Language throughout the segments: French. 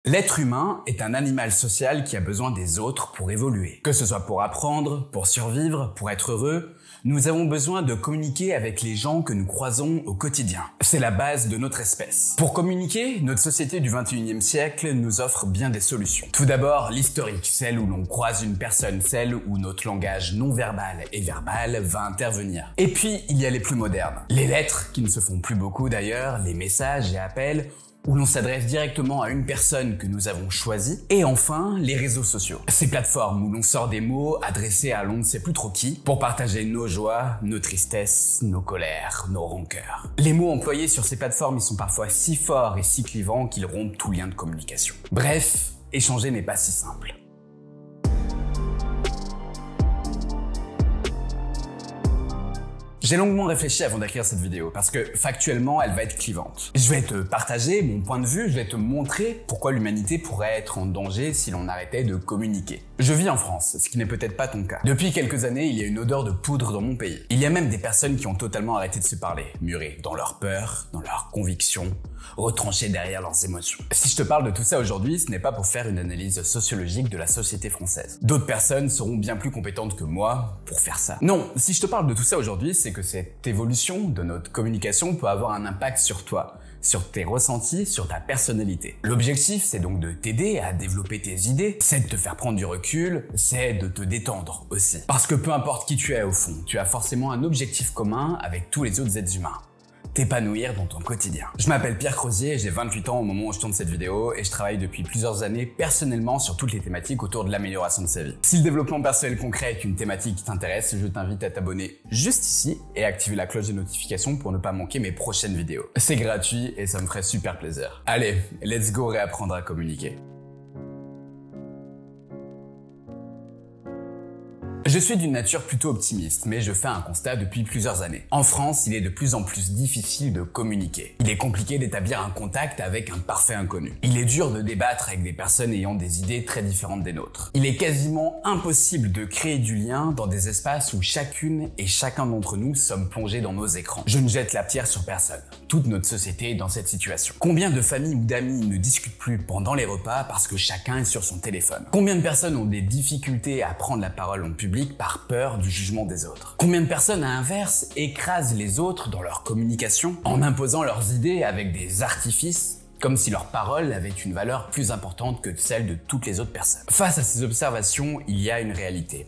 L'être humain est un animal social qui a besoin des autres pour évoluer. Que ce soit pour apprendre, pour survivre, pour être heureux, nous avons besoin de communiquer avec les gens que nous croisons au quotidien. C'est la base de notre espèce. Pour communiquer, notre société du 21e siècle nous offre bien des solutions. Tout d'abord, l'historique, celle où l'on croise une personne, celle où notre langage non verbal et verbal va intervenir. Et puis, il y a les plus modernes. Les lettres, qui ne se font plus beaucoup d'ailleurs, les messages et appels, où l'on s'adresse directement à une personne que nous avons choisie, et enfin les réseaux sociaux. Ces plateformes où l'on sort des mots adressés à l'on ne sait plus trop qui, pour partager nos joies, nos tristesses, nos colères, nos rancœurs. Les mots employés sur ces plateformes ils sont parfois si forts et si clivants qu'ils rompent tout lien de communication. Bref, échanger n'est pas si simple. J'ai longuement réfléchi avant d'écrire cette vidéo parce que factuellement elle va être clivante. Je vais te partager mon point de vue, je vais te montrer pourquoi l'humanité pourrait être en danger si l'on arrêtait de communiquer. Je vis en France, ce qui n'est peut-être pas ton cas. Depuis quelques années, il y a une odeur de poudre dans mon pays. Il y a même des personnes qui ont totalement arrêté de se parler, murées dans leurs peurs, dans leurs convictions, retranchées derrière leurs émotions. Si je te parle de tout ça aujourd'hui, ce n'est pas pour faire une analyse sociologique de la société française. D'autres personnes seront bien plus compétentes que moi pour faire ça. Non, si je te parle de tout ça aujourd'hui, c'est que cette évolution de notre communication peut avoir un impact sur toi, sur tes ressentis, sur ta personnalité. L'objectif, c'est donc de t'aider à développer tes idées, c'est de te faire prendre du recul, c'est de te détendre aussi. Parce que peu importe qui tu es au fond, tu as forcément un objectif commun avec tous les autres êtres humains. T'épanouir dans ton quotidien. Je m'appelle Pierre Crozier, j'ai 28 ans au moment où je tourne cette vidéo et je travaille depuis plusieurs années personnellement sur toutes les thématiques autour de l'amélioration de sa vie. Si le développement personnel concret est une thématique qui t'intéresse, je t'invite à t'abonner juste ici et à activer la cloche de notification pour ne pas manquer mes prochaines vidéos. C'est gratuit et ça me ferait super plaisir. Allez, let's go réapprendre à communiquer. Je suis d'une nature plutôt optimiste, mais je fais un constat depuis plusieurs années. En France, il est de plus en plus difficile de communiquer. Il est compliqué d'établir un contact avec un parfait inconnu. Il est dur de débattre avec des personnes ayant des idées très différentes des nôtres. Il est quasiment impossible de créer du lien dans des espaces où chacune et chacun d'entre nous sommes plongés dans nos écrans. Je ne jette la pierre sur personne. Toute notre société est dans cette situation. Combien de familles ou d'amis ne discutent plus pendant les repas parce que chacun est sur son téléphone? Combien de personnes ont des difficultés à prendre la parole en public par peur du jugement des autres? Combien de personnes, à l'inverse, écrasent les autres dans leur communication en imposant leurs idées avec des artifices, comme si leur parole avait une valeur plus importante que celle de toutes les autres personnes? Face à ces observations, il y a une réalité.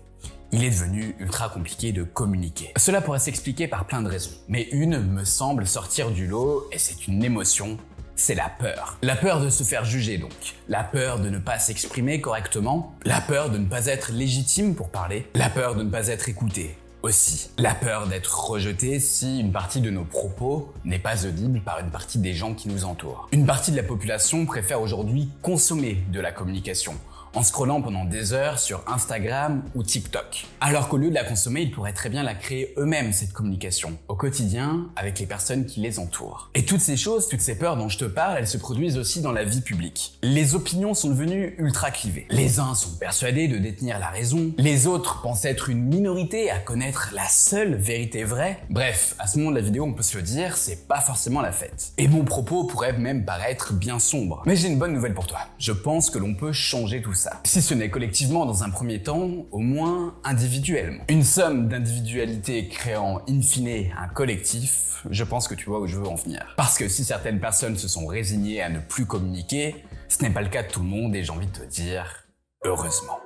Il est devenu ultra compliqué de communiquer. Cela pourrait s'expliquer par plein de raisons, mais une me semble sortir du lot et c'est une émotion. C'est la peur. La peur de se faire juger donc. La peur de ne pas s'exprimer correctement. La peur de ne pas être légitime pour parler. La peur de ne pas être écouté aussi. La peur d'être rejeté si une partie de nos propos n'est pas audible par une partie des gens qui nous entourent. Une partie de la population préfère aujourd'hui consommer de la communication en scrollant pendant des heures sur Instagram ou TikTok. Alors qu'au lieu de la consommer, ils pourraient très bien la créer eux-mêmes, cette communication, au quotidien, avec les personnes qui les entourent. Et toutes ces choses, toutes ces peurs dont je te parle, elles se produisent aussi dans la vie publique. Les opinions sont devenues ultra clivées. Les uns sont persuadés de détenir la raison, les autres pensent être une minorité à connaître la seule vérité vraie. Bref, à ce moment de la vidéo, on peut se le dire, c'est pas forcément la fête. Et mon propos pourrait même paraître bien sombre. Mais j'ai une bonne nouvelle pour toi. Je pense que l'on peut changer tout ça. Si ce n'est collectivement dans un premier temps, au moins individuellement. Une somme d'individualités créant in fine un collectif, je pense que tu vois où je veux en venir. Parce que si certaines personnes se sont résignées à ne plus communiquer, ce n'est pas le cas de tout le monde et j'ai envie de te dire, heureusement.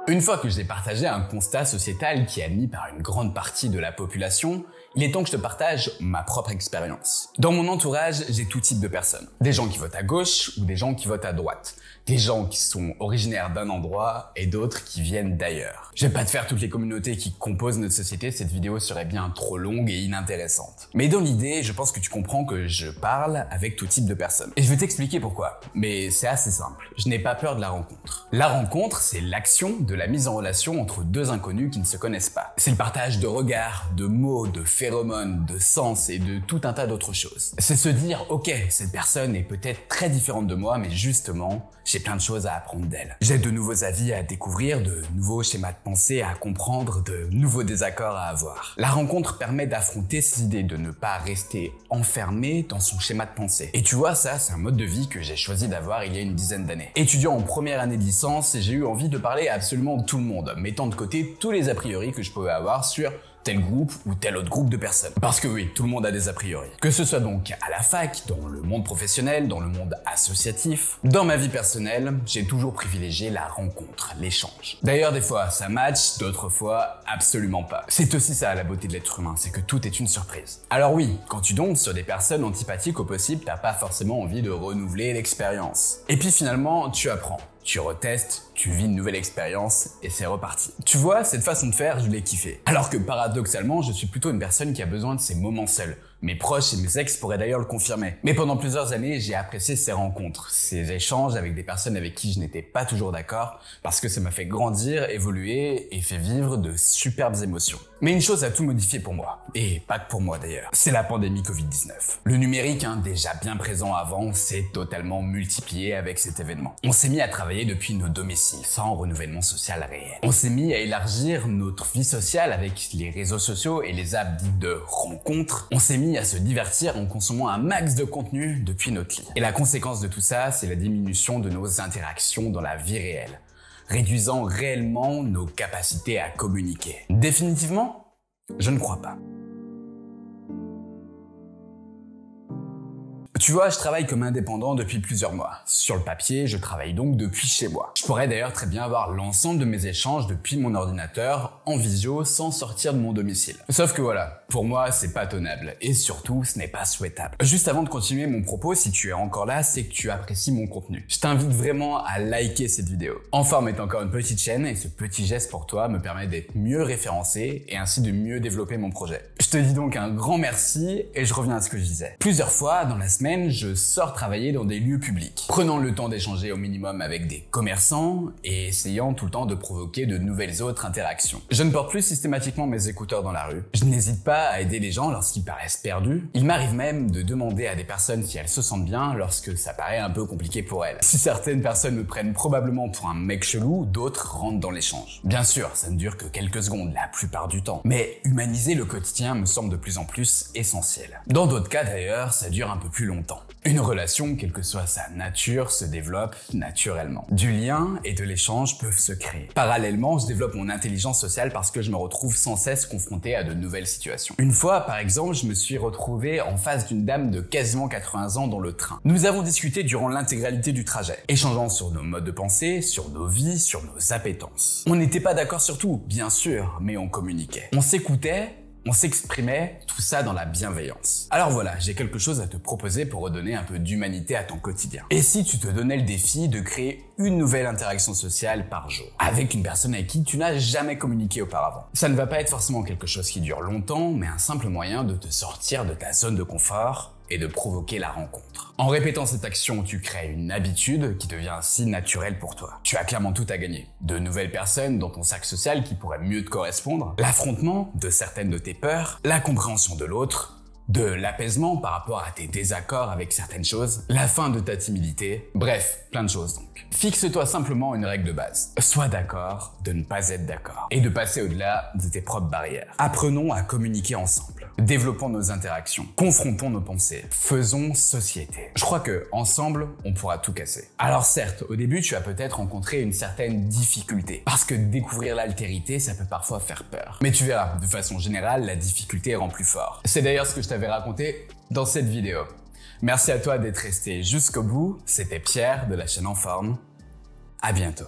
Une fois que j'ai partagé un constat sociétal qui est admis par une grande partie de la population, il est temps que je te partage ma propre expérience. Dans mon entourage, j'ai tout type de personnes. Des gens qui votent à gauche ou des gens qui votent à droite. Des gens qui sont originaires d'un endroit et d'autres qui viennent d'ailleurs. Je vais pas te faire toutes les communautés qui composent notre société, cette vidéo serait bien trop longue et inintéressante. Mais dans l'idée, je pense que tu comprends que je parle avec tout type de personnes. Et je vais t'expliquer pourquoi. Mais c'est assez simple. Je n'ai pas peur de la rencontre. La rencontre, c'est l'action de de la mise en relation entre deux inconnus qui ne se connaissent pas. C'est le partage de regards, de mots, de phéromones, de sens et de tout un tas d'autres choses. C'est se dire, ok, cette personne est peut-être très différente de moi, mais justement, j'ai plein de choses à apprendre d'elle. J'ai de nouveaux avis à découvrir, de nouveaux schémas de pensée à comprendre, de nouveaux désaccords à avoir. La rencontre permet d'affronter ces idées, de ne pas rester enfermé dans son schéma de pensée. Et tu vois, ça, c'est un mode de vie que j'ai choisi d'avoir il y a une dizaine d'années. Étudiant en première année de licence, j'ai eu envie de parler à absolument tout le monde, mettant de côté tous les a priori que je pouvais avoir sur tel groupe ou tel autre groupe de personnes. Parce que oui, tout le monde a des a priori. Que ce soit donc à la fac, dans le monde professionnel, dans le monde associatif, dans ma vie personnelle, j'ai toujours privilégié la rencontre, l'échange. D'ailleurs, des fois ça match, d'autres fois absolument pas. C'est aussi ça la beauté de l'être humain, c'est que tout est une surprise. Alors oui, quand tu tombes sur des personnes antipathiques au possible, t'as pas forcément envie de renouveler l'expérience. Et puis finalement, tu apprends. Tu retestes, tu vis une nouvelle expérience et c'est reparti. Tu vois, cette façon de faire, je l'ai kiffé. Alors que paradoxalement, je suis plutôt une personne qui a besoin de ses moments seuls. Mes proches et mes ex pourraient d'ailleurs le confirmer. Mais pendant plusieurs années, j'ai apprécié ces rencontres, ces échanges avec des personnes avec qui je n'étais pas toujours d'accord, parce que ça m'a fait grandir, évoluer et fait vivre de superbes émotions. Mais une chose a tout modifié pour moi, et pas que pour moi d'ailleurs, c'est la pandémie Covid-19. Le numérique, déjà bien présent avant, s'est totalement multiplié avec cet événement. On s'est mis à travailler depuis nos domiciles, sans renouvellement social réel. On s'est mis à élargir notre vie sociale avec les réseaux sociaux et les apps dites de rencontres. On s'est mis à se divertir en consommant un max de contenu depuis notre lit. Et la conséquence de tout ça, c'est la diminution de nos interactions dans la vie réelle, réduisant réellement nos capacités à communiquer. Définitivement, je ne crois pas. Tu vois, je travaille comme indépendant depuis plusieurs mois. Sur le papier, je travaille donc depuis chez moi. Je pourrais d'ailleurs très bien avoir l'ensemble de mes échanges depuis mon ordinateur, en visio, sans sortir de mon domicile. Sauf que voilà, pour moi, c'est pas tenable. Et surtout, ce n'est pas souhaitable. Juste avant de continuer mon propos, si tu es encore là, c'est que tu apprécies mon contenu. Je t'invite vraiment à liker cette vidéo. Enform est encore une petite chaîne et ce petit geste pour toi me permet d'être mieux référencé et ainsi de mieux développer mon projet. Je te dis donc un grand merci et je reviens à ce que je disais. Plusieurs fois dans la semaine, je sors travailler dans des lieux publics, prenant le temps d'échanger au minimum avec des commerçants et essayant tout le temps de provoquer de nouvelles autres interactions. Je ne porte plus systématiquement mes écouteurs dans la rue. Je n'hésite pas à aider les gens lorsqu'ils paraissent perdus. Il m'arrive même de demander à des personnes si elles se sentent bien lorsque ça paraît un peu compliqué pour elles. Si certaines personnes me prennent probablement pour un mec chelou, d'autres rentrent dans l'échange. Bien sûr, ça ne dure que quelques secondes la plupart du temps, mais humaniser le quotidien me semble de plus en plus essentiel. Dans d'autres cas d'ailleurs, ça dure un peu plus longtemps. Une relation, quelle que soit sa nature, se développe naturellement. Du lien et de l'échange peuvent se créer. Parallèlement, je développe mon intelligence sociale parce que je me retrouve sans cesse confronté à de nouvelles situations. Une fois, par exemple, je me suis retrouvé en face d'une dame de quasiment 80 ans dans le train. Nous avons discuté durant l'intégralité du trajet, échangeant sur nos modes de pensée, sur nos vies, sur nos appétences. On n'était pas d'accord sur tout, bien sûr, mais on communiquait. On s'écoutait, on s'exprimait, tout ça dans la bienveillance. Alors voilà, j'ai quelque chose à te proposer pour redonner un peu d'humanité à ton quotidien. Et si tu te donnais le défi de créer une nouvelle interaction sociale par jour, avec une personne avec qui tu n'as jamais communiqué auparavant? Ça ne va pas être forcément quelque chose qui dure longtemps, mais un simple moyen de te sortir de ta zone de confort et de provoquer la rencontre. En répétant cette action, tu crées une habitude qui devient ainsi naturelle pour toi. Tu as clairement tout à gagner. De nouvelles personnes dans ton cercle social qui pourraient mieux te correspondre, l'affrontement de certaines de tes peurs, la compréhension de l'autre, de l'apaisement par rapport à tes désaccords avec certaines choses, la fin de ta timidité, bref, plein de choses donc. Fixe-toi simplement une règle de base. Sois d'accord de ne pas être d'accord et de passer au-delà de tes propres barrières. Apprenons à communiquer ensemble. Développons nos interactions. Confrontons nos pensées. Faisons société. Je crois que ensemble, on pourra tout casser. Alors certes, au début, tu as peut-être rencontré une certaine difficulté parce que découvrir l'altérité, ça peut parfois faire peur. Mais tu verras, de façon générale, la difficulté rend plus fort. C'est d'ailleurs ce que je t'avais raconté dans cette vidéo. Merci à toi d'être resté jusqu'au bout. C'était Pierre de la chaîne Enform. À bientôt.